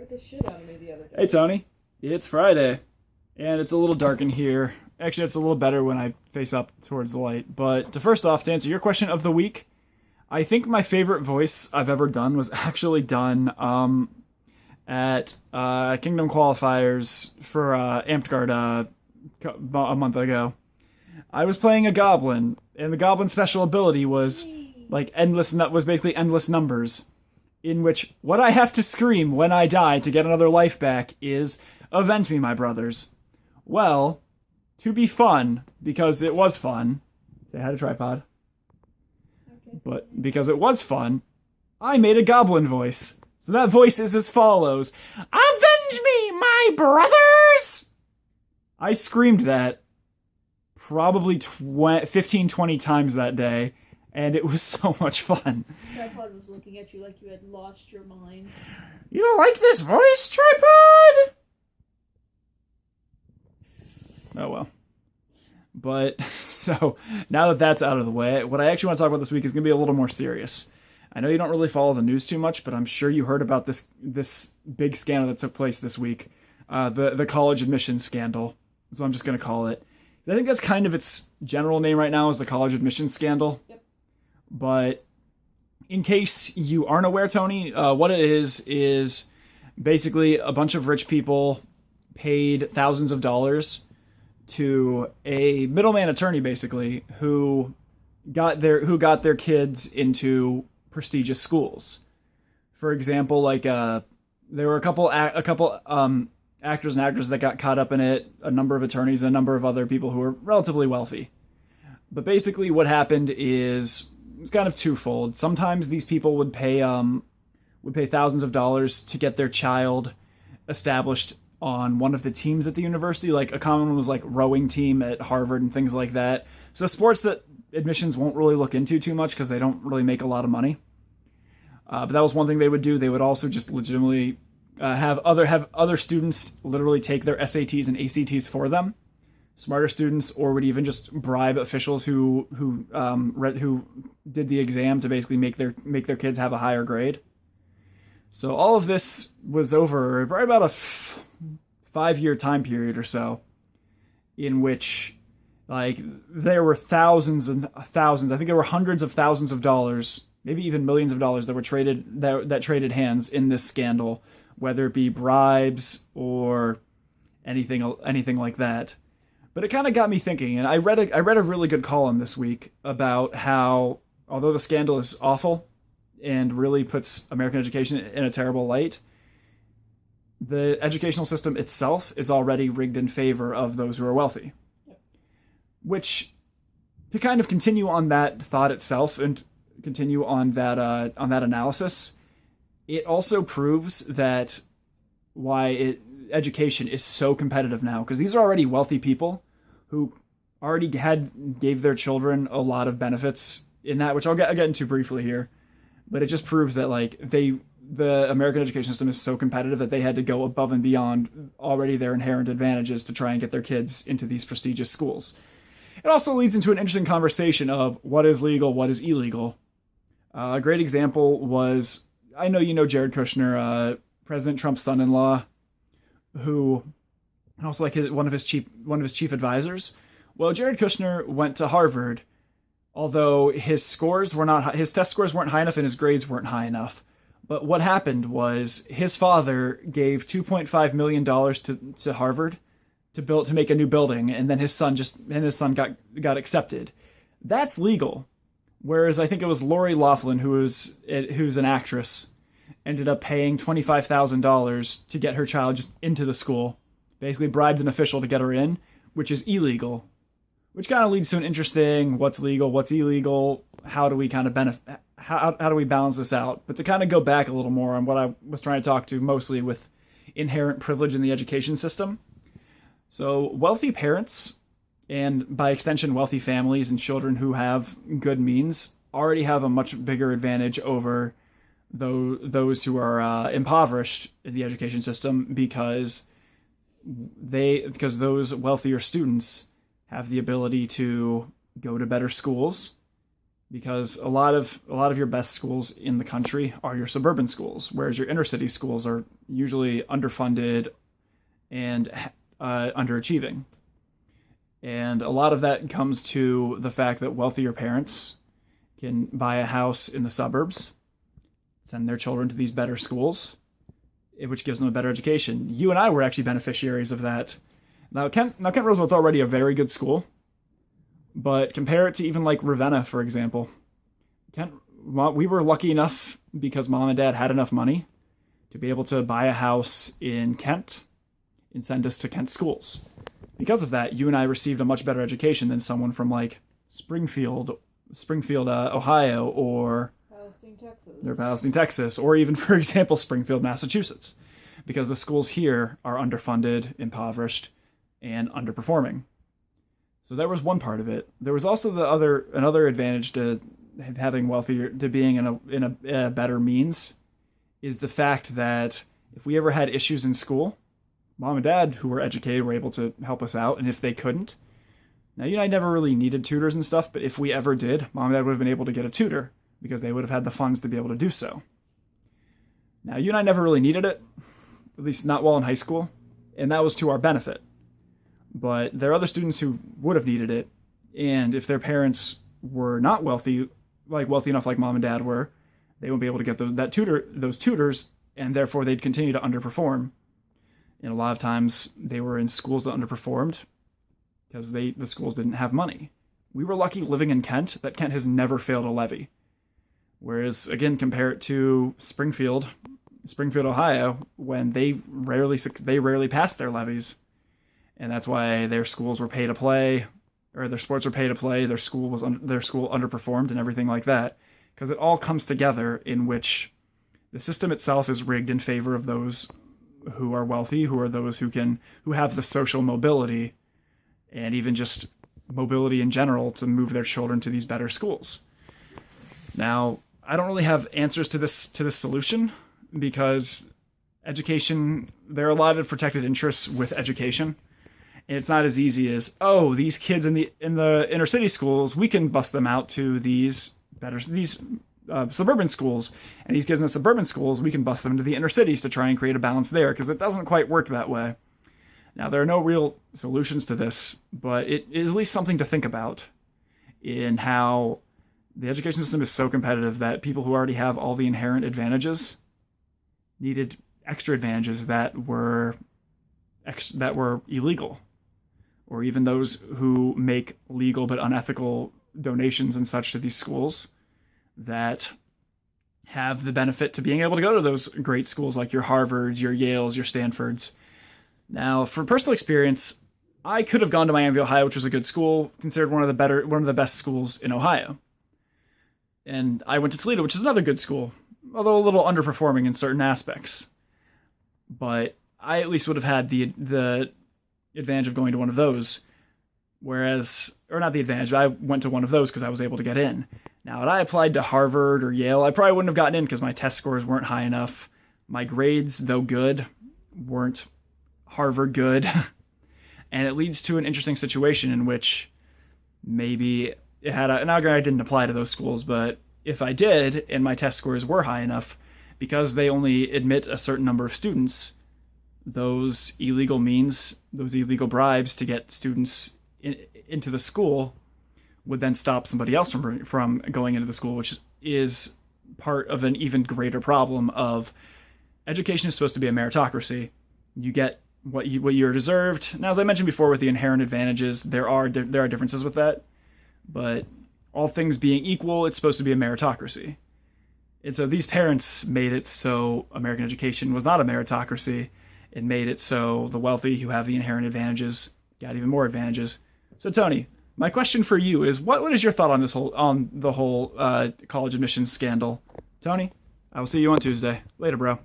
Scared the shit out of me the other day. Hey, Tony. It's Friday, and it's a little dark in here. Actually, it's a little better when I face up towards the light. But first off, to answer your question of the week, I think my favorite voice I've ever done was actually done at Kingdom qualifiers for Amtgard a month ago. I was playing a goblin, and the goblin's special ability was basically endless numbers, in which what I have to scream when I die to get another life back is, "Avenge me, my brothers." Well, to be fun, because it was fun, say hi to tripod, but because it was fun, I made a goblin voice. So that voice is as follows: "Avenge me, my brothers!" I screamed that probably 15, 20 times that day, and it was so much fun. Tripod was looking at you like you had lost your mind. You don't like this voice, Tripod? Oh well. But, so, now that that's out of the way, what I actually want to talk about this week is going to be a little more serious. I know you don't really follow the news too much, but I'm sure you heard about this big scandal that took place this week. The college admissions scandal, is what I'm just going to call it. I think that's kind of its general name right now, is the college admissions scandal. Yep. But in case you aren't aware, Tony, what it is basically a bunch of rich people paid thousands of dollars to a middleman attorney, basically, who got their kids into prestigious schools. For example, like there were a couple actors and actresses that got caught up in it, a number of attorneys, and a number of other people who were relatively wealthy. But basically, what happened is it's kind of twofold. Sometimes these people would pay thousands of dollars to get their child established on one of the teams at the university. Like a common one was like rowing team at Harvard and things like that. So sports that admissions won't really look into too much because they don't really make a lot of money. But that was one thing they would do. They would also just legitimately have other students literally take their SATs and ACTs for them. Smarter students, or would even just bribe officials who did the exam to basically make their kids have a higher grade. So all of this was over probably about a 5-year time period or so, in which there were thousands and thousands. I think there were hundreds of thousands of dollars, maybe even millions of dollars that were traded hands in this scandal, whether it be bribes or anything like that. But it kind of got me thinking, and I read a really good column this week about how, although the scandal is awful and really puts American education in a terrible light, the educational system itself is already rigged in favor of those who are wealthy. Yep. Which, to kind of continue on that thought itself and continue on that analysis, it also proves that education is so competitive now, because these are already wealthy people who already gave their children a lot of benefits in that, which I'll get into briefly here. But it just proves that the American education system is so competitive that they had to go above and beyond already their inherent advantages to try and get their kids into these prestigious schools. It also leads into an interesting conversation of what is legal, what is illegal. A great example was, I know you know Jared Kushner, President Trump's son-in-law, who also one of his chief advisors. Well, Jared Kushner went to Harvard, although his test scores weren't high enough and his grades weren't high enough. But what happened was his father gave $2.5 million to Harvard to make a new building, and then his son got accepted. That's legal. Whereas I think it was Lori Loughlin, who's an actress, ended up paying $25,000 to get her child just into the school. Basically bribed an official to get her in, which is illegal. Which kind of leads to an interesting what's legal, what's illegal, how do we kind of how do we balance this out? But to kind of go back a little more on what I was trying to talk to, mostly with inherent privilege in the education system. So wealthy parents, and by extension wealthy families and children who have good means, already have a much bigger advantage over those who are impoverished in the education system, because those wealthier students have the ability to go to better schools, because a lot of your best schools in the country are your suburban schools, whereas your inner city schools are usually underfunded and underachieving. And a lot of that comes to the fact that wealthier parents can buy a house in the suburbs, send their children to these better schools, which gives them a better education. You and I were actually beneficiaries of that. Now Kent Roosevelt's already a very good school, but compare it to even like Ravenna, for example. We were lucky enough because Mom and Dad had enough money to be able to buy a house in Kent and send us to Kent schools. Because of that, you and I received a much better education than someone from like Springfield, Ohio, or Palestine, Texas, or even, for example, Springfield, Massachusetts, because the schools here are underfunded, impoverished, and underperforming. So that was one part of it. There was also another advantage to having wealthier, to being in a better means, is the fact that if we ever had issues in school, Mom and Dad, who were educated, were able to help us out, and if they couldn't, now you and I never really needed tutors and stuff, but if we ever did, Mom and Dad would have been able to get a tutor because they would have had the funds to be able to do so. Now you and I never really needed it, at least not while in high school, and that was to our benefit. But there are other students who would have needed it, and if their parents were not wealthy enough like Mom and Dad were, they wouldn't be able to get those tutors, and therefore they'd continue to underperform. And a lot of times they were in schools that underperformed because the schools didn't have money. We were lucky living in Kent that Kent has never failed a levy. Whereas, again, compare it to Springfield, Ohio, when they rarely passed their levies. And that's why their schools were pay to play, or their sports were pay to play, their school underperformed and everything like that. Because it all comes together in which the system itself is rigged in favor of those who are wealthy, who are those who have the social mobility, and even just mobility in general to move their children to these better schools. Now, I don't really have answers to this solution, because education, there are a lot of protected interests with education, and it's not as easy as, oh, these kids in the inner city schools, we can bust them out to these suburban schools, and these kids in the suburban schools, we can bust them into the inner cities to try and create a balance there, because it doesn't quite work that way. Now, there are no real solutions to this, but it is at least something to think about in how the education system is so competitive that people who already have all the inherent advantages needed extra advantages that were illegal, or even those who make legal but unethical donations and such to these schools that have the benefit to being able to go to those great schools like your Harvards, your Yales, your Stanfords. Now, for personal experience, I could have gone to Miami, Ohio, which was a good school, considered one of the best schools in Ohio. And I went to Toledo, which is another good school, although a little underperforming in certain aspects. But I at least would have had the advantage of going to one of those. Whereas, or not the advantage, but I went to one of those because I was able to get in. Now, had I applied to Harvard or Yale, I probably wouldn't have gotten in because my test scores weren't high enough. My grades, though good, weren't Harvard good. And it leads to an interesting situation in which maybe it had now I didn't apply to those schools, but if I did and my test scores were high enough, because they only admit a certain number of students, those illegal bribes to get students into the school would then stop somebody else from going into the school, which is part of an even greater problem of education is supposed to be a meritocracy. You get what you're deserved. Now, as I mentioned before, with the inherent advantages, there are differences with that, but all things being equal, it's supposed to be a meritocracy. And so these parents made it so American education was not a meritocracy, and made it so the wealthy who have the inherent advantages got even more advantages. So Tony, my question for you is, what is your thought on the whole college admissions scandal? Tony, I will see you on Tuesday. Later, bro.